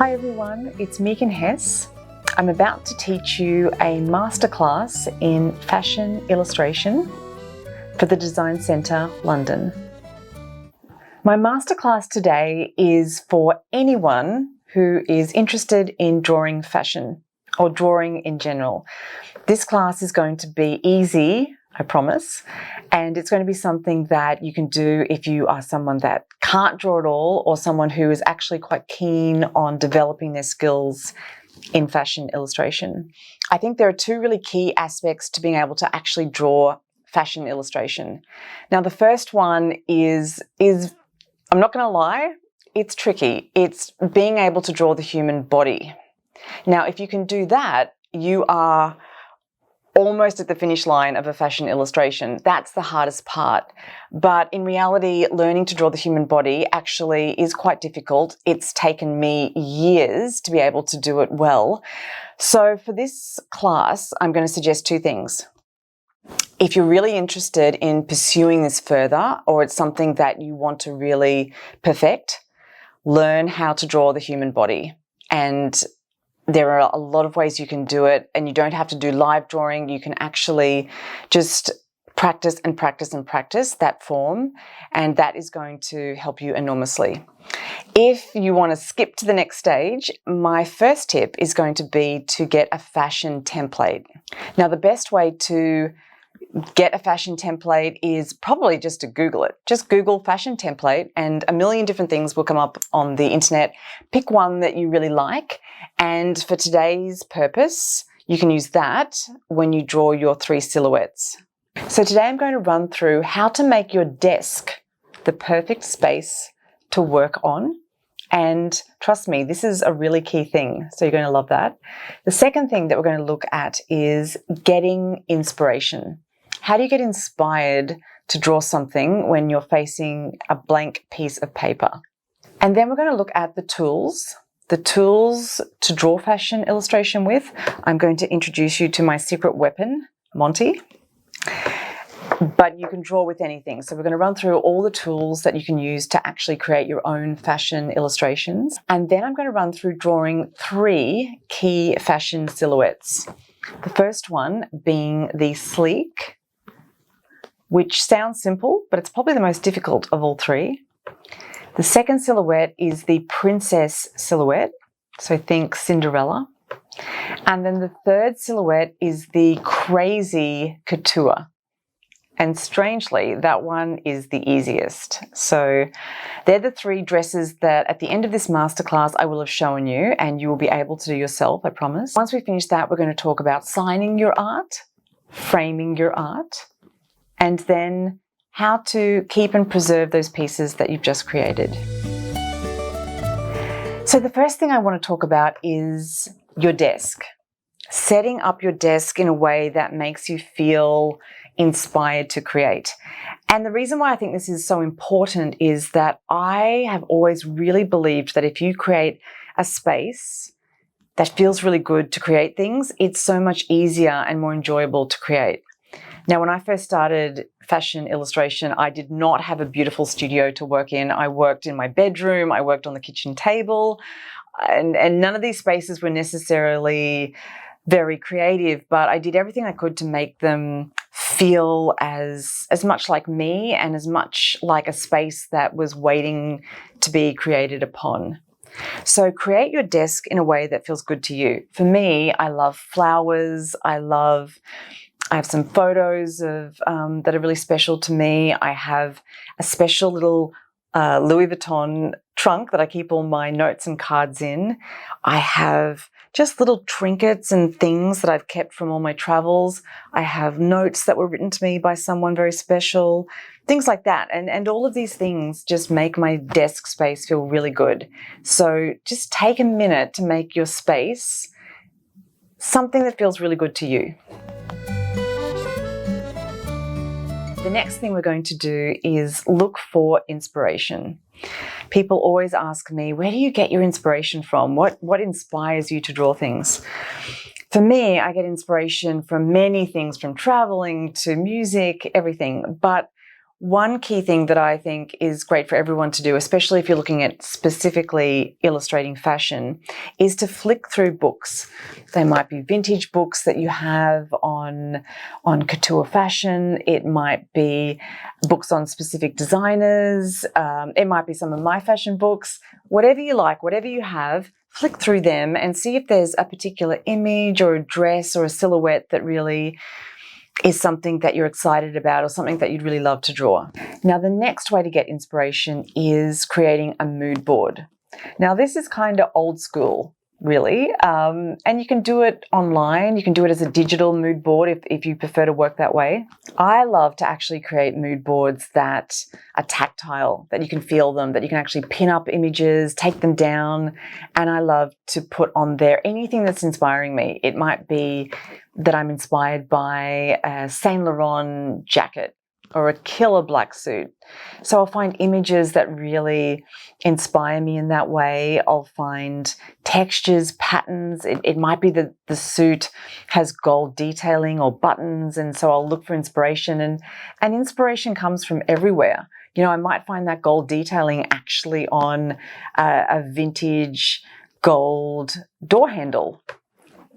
Hi everyone, it's Megan Hess. I'm about to teach you a masterclass in fashion illustration for the Design Centre, London. My masterclass today is for anyone who is interested in drawing fashion or drawing in general. This class is going to be easy, I promise, and it's going to be something that you can do if you are someone that can't draw at all or someone who is actually quite keen on developing their skills in fashion illustration. I think there are two really key aspects to being able to actually draw fashion illustration. Now, the first one is I'm not going to lie, it's tricky. It's being able to draw the human body. Now, if you can do that, you are almost at the finish line of a fashion illustration. That's the hardest part. But in reality, learning to draw the human body actually is quite difficult. It's taken me years to be able to do it well. So for this class, I'm going to suggest two things. If you're really interested in pursuing this further, or it's something that you want to really perfect, learn how to draw the human body. And there are a lot of ways you can do it, and you don't have to do live drawing. You can actually just practice and practice and practice that form, and that is going to help you enormously. If you want to skip to the next stage, my first tip is going to be to get a fashion template. Now, the best way to get a fashion template is probably just to Google it. Just Google fashion template and a million different things will come up on the internet. Pick one that you really like, and for today's purpose, you can use that when you draw your 3 silhouettes. So today I'm going to run through how to make your desk the perfect space to work on. And trust me, this is a really key thing, so you're going to love that. The second thing that we're going to look at is getting inspiration. How do you get inspired to draw something when you're facing a blank piece of paper? And then we're going to look at the tools to draw fashion illustration with. I'm going to introduce you to my secret weapon, Monty. But you can draw with anything. So we're going to run through all the tools that you can use to actually create your own fashion illustrations. And then I'm going to run through drawing 3 key fashion silhouettes. The first one being the sleek, which sounds simple, but it's probably the most difficult of all 3. The second silhouette is the princess silhouette. So think Cinderella. And then the third silhouette is the crazy couture. And strangely, that one is the easiest. So they're the 3 dresses that at the end of this masterclass I will have shown you, and you will be able to do yourself, I promise. Once we finish that, we're going to talk about signing your art, framing your art, and then how to keep and preserve those pieces that you've just created. So the first thing I want to talk about is your desk. Setting up your desk in a way that makes you feel inspired to create. And the reason why I think this is so important is that I have always really believed that if you create a space that feels really good to create things, it's so much easier and more enjoyable to create. Now, when I first started fashion illustration, I did not have a beautiful studio to work in. I worked in my bedroom, I worked on the kitchen table, and none of these spaces were necessarily very creative, but I did everything I could to make them feel as much like me and as much like a space that was waiting to be created upon. So create your desk in a way that feels good to you. For me, I love flowers. I have some photos of that are really special to me. I have a special little Louis Vuitton trunk that I keep all my notes and cards in. I have just little trinkets and things that I've kept from all my travels. I have notes that were written to me by someone very special, things like that. And all of these things just make my desk space feel really good. So just take a minute to make your space something that feels really good to you. The next thing we're going to do is look for inspiration. People always ask me, where do you get your inspiration from? What inspires you to draw things? For me, I get inspiration from many things, from traveling to music, everything. But one key thing that I think is great for everyone to do, especially if you're looking at specifically illustrating fashion, is to flick through books. They might be vintage books that you have on couture fashion. It might be books on specific designers. It might be some of my fashion books. Whatever you like, whatever you have, flick through them and see if there's a particular image or a dress or a silhouette that really is something that you're excited about or something that you'd really love to draw. Now, the next way to get inspiration is creating a mood board. Now, this is kind of old school, really, and you can do it online. You can do it as a digital mood board if you prefer to work that way. I love to actually create mood boards that are tactile, that you can feel them, that you can actually pin up images, take them down, and I love to put on there anything that's inspiring me. It might be that I'm inspired by a Saint Laurent jacket or a killer black suit. So I'll find images that really inspire me in that way. I'll find textures, patterns. It might be that the suit has gold detailing or buttons, and so I'll look for inspiration. And inspiration comes from everywhere. You know, I might find that gold detailing actually on a vintage gold door handle.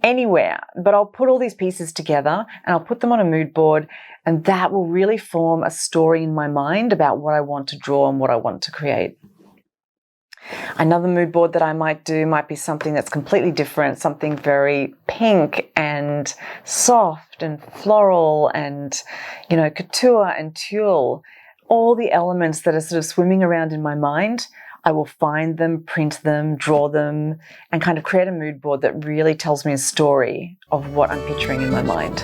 Anywhere, but I'll put all these pieces together and I'll put them on a mood board, and that will really form a story in my mind about what I want to draw and what I want to create. Another mood board that I might do might be something that's completely different, something very pink and soft and floral and, you know, couture and tulle. All the elements that are sort of swimming around in my mind, I will find them, print them, draw them, and kind of create a mood board that really tells me a story of what I'm picturing in my mind.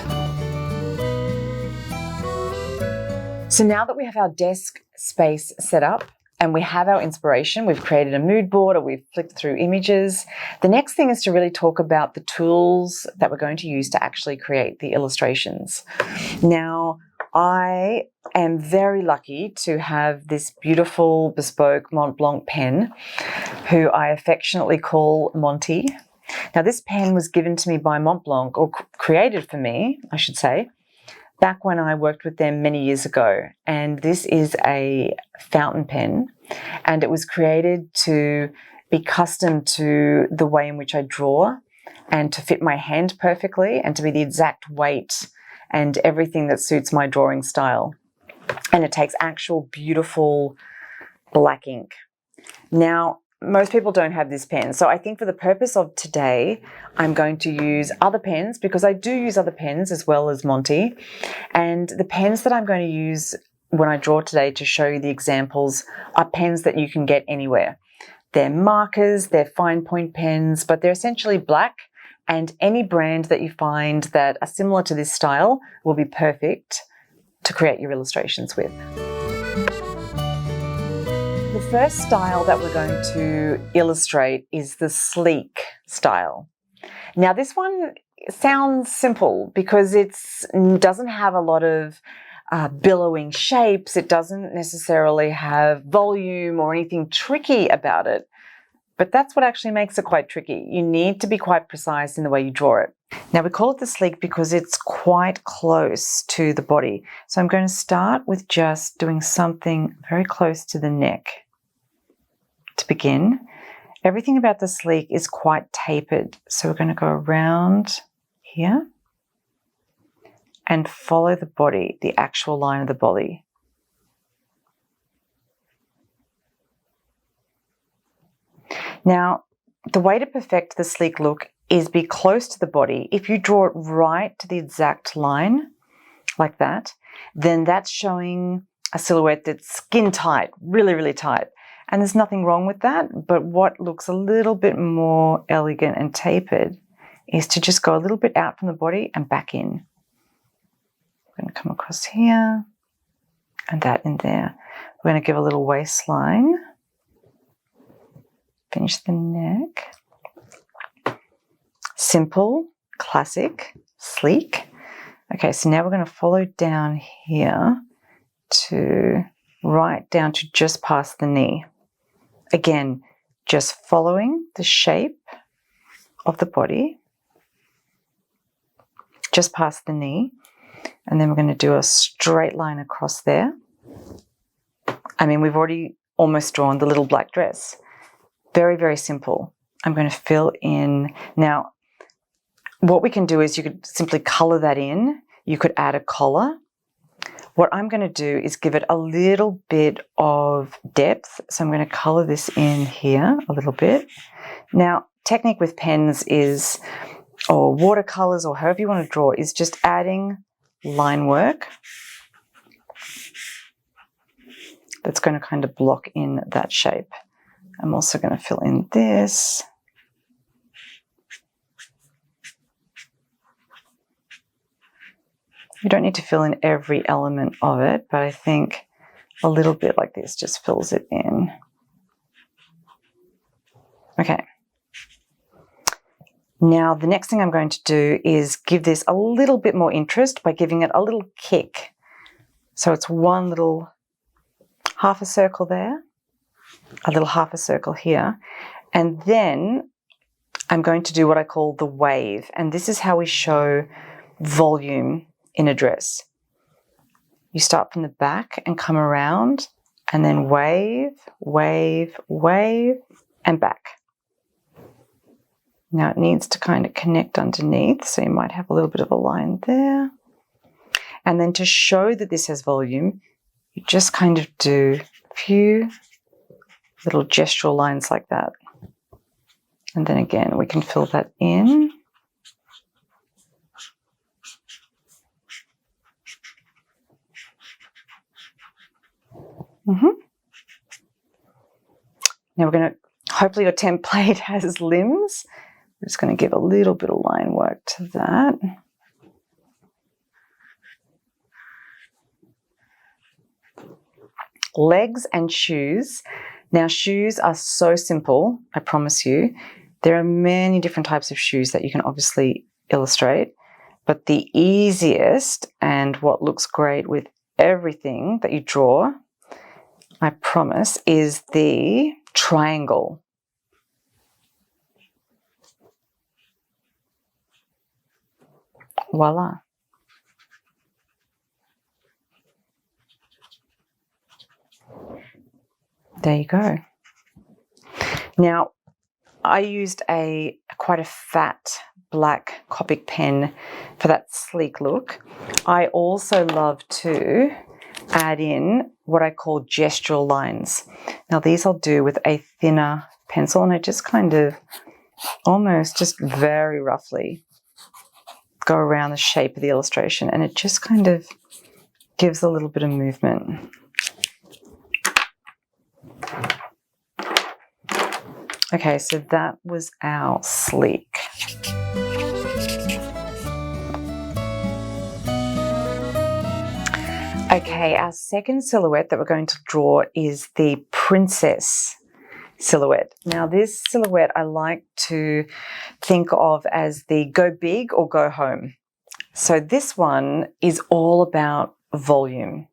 So now that we have our desk space set up and we have our inspiration, we've created a mood board or we've flicked through images, the next thing is to really talk about the tools that we're going to use to actually create the illustrations. Now, I am very lucky to have this beautiful bespoke Mont Blanc pen, who I affectionately call Monty. Now, this pen was given to me by Mont Blanc, or created for me, I should say, back when I worked with them many years ago. And this is a fountain pen, and it was created to be custom to the way in which I draw and to fit my hand perfectly and to be the exact weight and everything that suits my drawing style. And it takes actual beautiful black ink. Now, most people don't have this pen, so I think for the purpose of today, I'm going to use other pens, because I do use other pens as well as Monty. And the pens that I'm going to use when I draw today to show you the examples are pens that you can get anywhere. They're markers, they're fine point pens, but they're essentially black, and any brand that you find that are similar to this style will be perfect to create your illustrations with. The first style that we're going to illustrate is the sleek style. Now, this one sounds simple because it doesn't have a lot of billowing shapes. It doesn't necessarily have volume or anything tricky about it. But that's what actually makes it quite tricky. You need to be quite precise in the way you draw it. Now, we call it the sleek because it's quite close to the body. So I'm going to start with just doing something very close to the neck. To begin, everything about the sleek is quite tapered. So we're going to go around here and follow the body, the actual line of the body. Now, the way to perfect the sleek look is be close to the body. If you draw it right to the exact line, like that, then that's showing a silhouette that's skin tight, really, really tight. And there's nothing wrong with that, but what looks a little bit more elegant and tapered is to just go a little bit out from the body and back in. We're going to come across here and that in there. We're going to give a little waistline. Finish the neck. Simple, classic, sleek. Okay, so now we're going to follow down here to right down to just past the knee. Again, just following the shape of the body, just past the knee. And then we're going to do a straight line across there. I mean, we've already almost drawn the little black dress. Very, very simple. I'm going to fill in. Now, what we can do is you could simply colour that in. You could add a collar. What I'm going to do is give it a little bit of depth. So I'm going to colour this in here a little bit. Now, technique with pens is, or watercolours, or however you want to draw, is just adding line work. That's going to kind of block in that shape. I'm also going to fill in this. You don't need to fill in every element of it, but I think a little bit like this just fills it in. Okay. Now, the next thing I'm going to do is give this a little bit more interest by giving it a little kick. So it's one little half a circle there, a little half a circle here, and then I'm going to do what I call the wave, and this is how we show volume in a dress. You start from the back and come around, and then wave, wave, wave, and back. Now it needs to kind of connect underneath, so you might have a little bit of a line there. And then to show that this has volume, you just kind of do a few little gestural lines like that. And then again, we can fill that in. Now we're going to, hopefully your template has limbs. I'm just going to give a little bit of line work to that. Legs and shoes. Now shoes are so simple, I promise you. There are many different types of shoes that you can obviously illustrate, but the easiest and what looks great with everything that you draw, I promise, is the triangle. Voila. There you go. Now, I used quite a fat black Copic pen for that sleek look. I also love to add in what I call gestural lines. Now, these I'll do with a thinner pencil, and I just kind of almost just very roughly go around the shape of the illustration, and it just kind of gives a little bit of movement. Okay, so that was our sleek. Okay, our second silhouette that we're going to draw is the princess silhouette. Now, this silhouette I like to think of as the go big or go home. So this one is all about volume.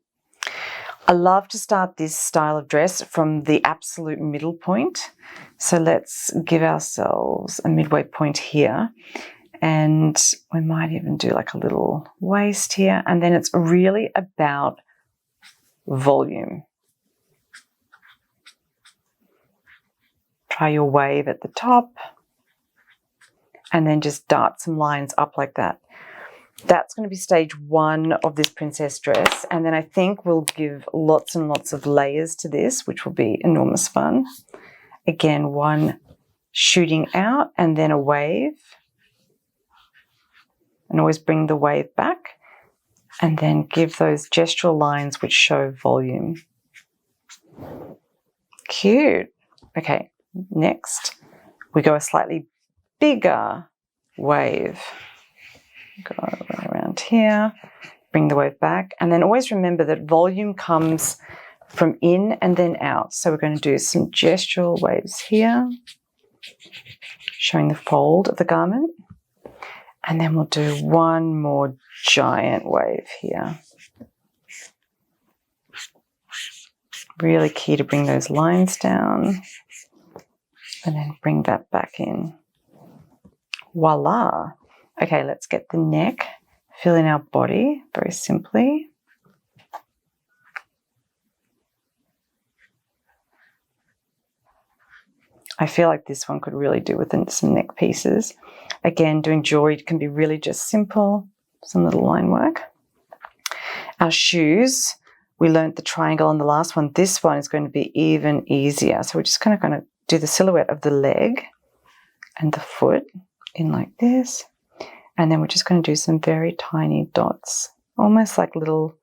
I love to start this style of dress from the absolute middle point. So let's give ourselves a midway point here. And we might even do like a little waist here. And then it's really about volume. Try your wave at the top. And then just dart some lines up like that. That's going to be stage one of this princess dress. And then I think we'll give lots and lots of layers to this, which will be enormous fun. Again, one shooting out and then a wave. And always bring the wave back. And then give those gestural lines which show volume. Cute. Okay, next we go a slightly bigger wave. Go around here, bring the wave back, and then always remember that volume comes from in and then out. So we're going to do some gestural waves here, showing the fold of the garment, and then we'll do one more giant wave here. Really key to bring those lines down, and then bring that back in. Voila! Okay, let's get the neck, fill in our body very simply. I feel like this one could really do with some neck pieces. Again, doing jewelry can be really just simple, some little line work. Our shoes, we learned the triangle on the last one. This one is going to be even easier. So we're just kind of going to do the silhouette of the leg and the foot in like this. And then we're just going to do some very tiny dots, almost like a little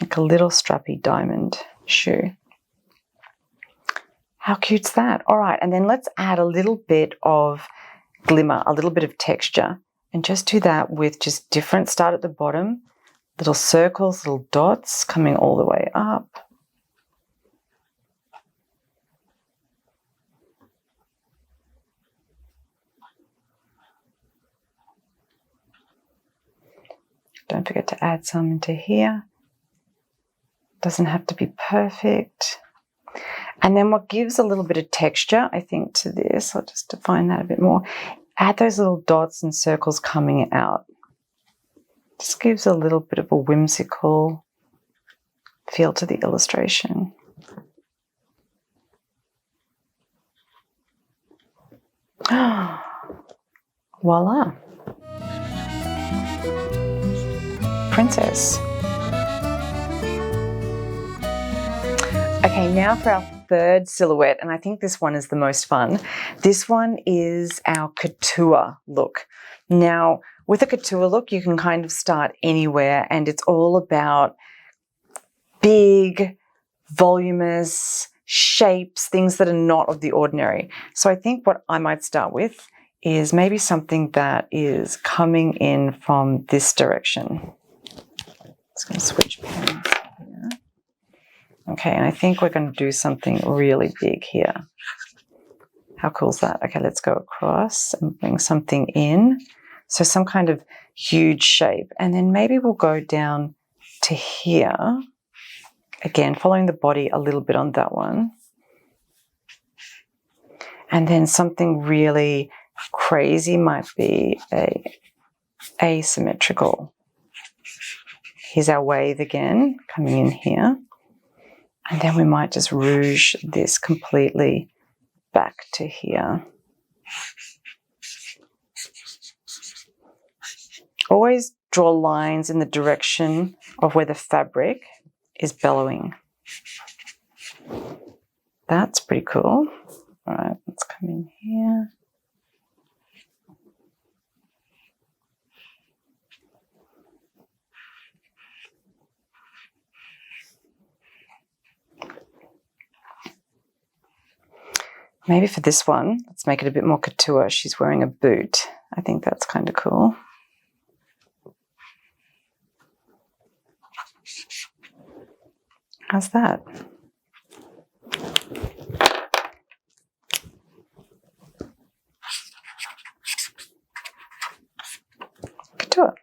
strappy diamond shoe. How cute's that? All right, and then let's add a little bit of glimmer, a little bit of texture, and just do that with just different, start at the bottom, little circles, little dots coming all the way up. Don't forget to add some into here. Doesn't have to be perfect. And then what gives a little bit of texture, I think, to this, I'll just define that a bit more, add those little dots and circles coming out. Just gives a little bit of a whimsical feel to the illustration. Voila. Princess. Okay, now for our third silhouette, and I think this one is the most fun. This one is our couture look. Now, with a couture look, you can kind of start anywhere, and it's all about big, voluminous shapes, things that are not of the ordinary. So I think what I might start with is maybe something that is coming in from this direction. Just going to switch pens here. Okay, and I think we're going to do something really big here. How cool is that? Okay, let's go across and bring something in. So some kind of huge shape. And then maybe we'll go down to here. Again, following the body a little bit on that one. And then something really crazy might be asymmetrical. Here's our wave again, coming in here. And then we might just rouge this completely back to here. Always draw lines in the direction of where the fabric is bellowing. That's pretty cool. All right, let's come in here. Maybe for this one, let's make it a bit more couture. She's wearing a boot. I think that's kind of cool. How's that? Couture.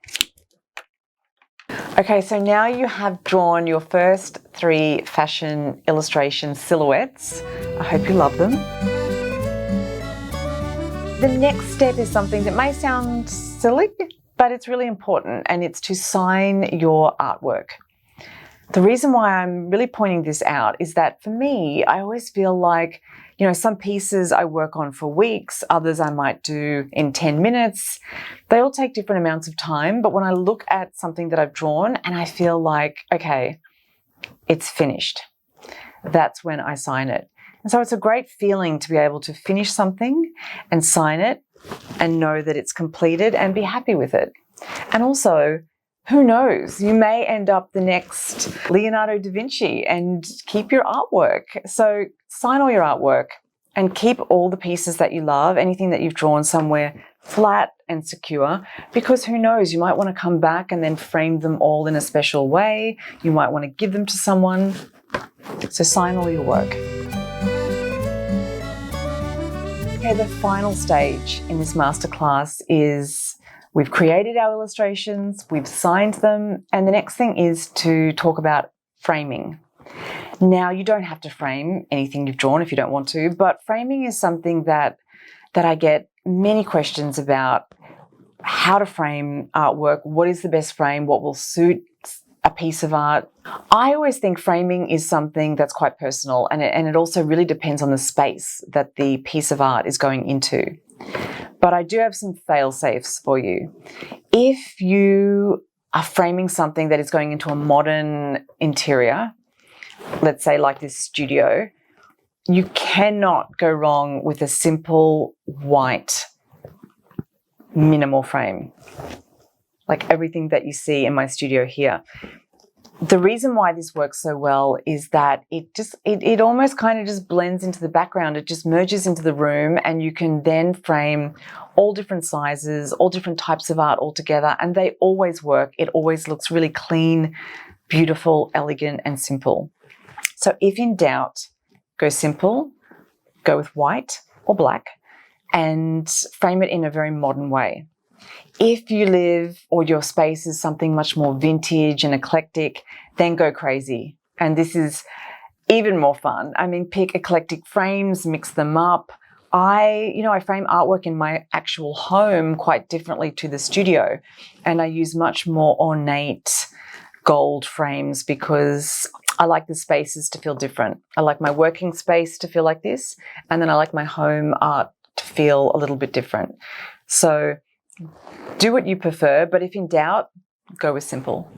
Okay, so now you have drawn your first 3 fashion illustration silhouettes. I hope you love them. The next step is something that may sound silly, but it's really important, and it's to sign your artwork. The reason why I'm really pointing this out is that for me, I always feel like, you know, some pieces I work on for weeks, others I might do in 10 minutes. They all take different amounts of time, but when I look at something that I've drawn and I feel like, okay, it's finished, that's when I sign it. And so it's a great feeling to be able to finish something and sign it and know that it's completed and be happy with it. And also, who knows, you may end up the next Leonardo da Vinci and keep your artwork. So sign all your artwork and keep all the pieces that you love, anything that you've drawn somewhere flat and secure, because who knows, you might want to come back and then frame them all in a special way. You might want to give them to someone. So sign all your work. Okay, the final stage in this masterclass is we've created our illustrations, we've signed them, and the next thing is to talk about framing. Now, you don't have to frame anything you've drawn if you don't want to, but framing is something that I get many questions about. How to frame artwork, what is the best frame, what will suit a piece of art. I always think framing is something that's quite personal, and it also really depends on the space that the piece of art is going into. But I do have some fail-safes for you. If you are framing something that is going into a modern interior, let's say like this studio, you cannot go wrong with a simple white minimal frame, like everything that you see in my studio here. The reason why this works so well is that it almost kind of just blends into the background. It just merges into the room, and you can then frame all different sizes, all different types of art all together, and they always work. It always looks really clean, beautiful, elegant, and simple. So if in doubt, go simple, go with white or black, and frame it in a very modern way. If you live or your space is something much more vintage and eclectic, then go crazy. And this is even more fun. I mean, pick eclectic frames, mix them up. I frame artwork in my actual home quite differently to the studio, and I use much more ornate gold frames because I like the spaces to feel different. I like my working space to feel like this, and then I like my home art to feel a little bit different. So do what you prefer, but if in doubt, go with simple.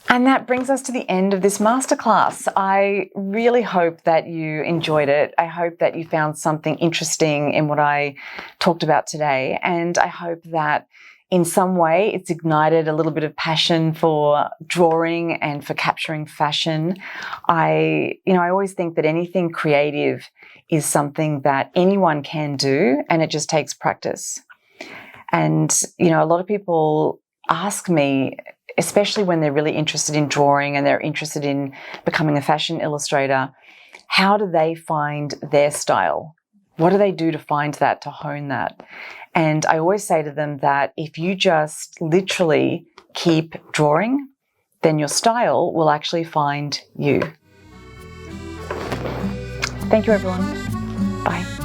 And that brings us to the end of this masterclass. I really hope that you enjoyed it. I hope that you found something interesting in what I talked about today, and I hope that in some way it's ignited a little bit of passion for drawing and for capturing fashion. I always think that anything creative is something that anyone can do, and it just takes practice. And, a lot of people ask me, especially when they're really interested in drawing and they're interested in becoming a fashion illustrator, how do they find their style? What do they do to find that, to hone that? And I always say to them that if you just literally keep drawing, then your style will actually find you. Thank you, everyone. Bye.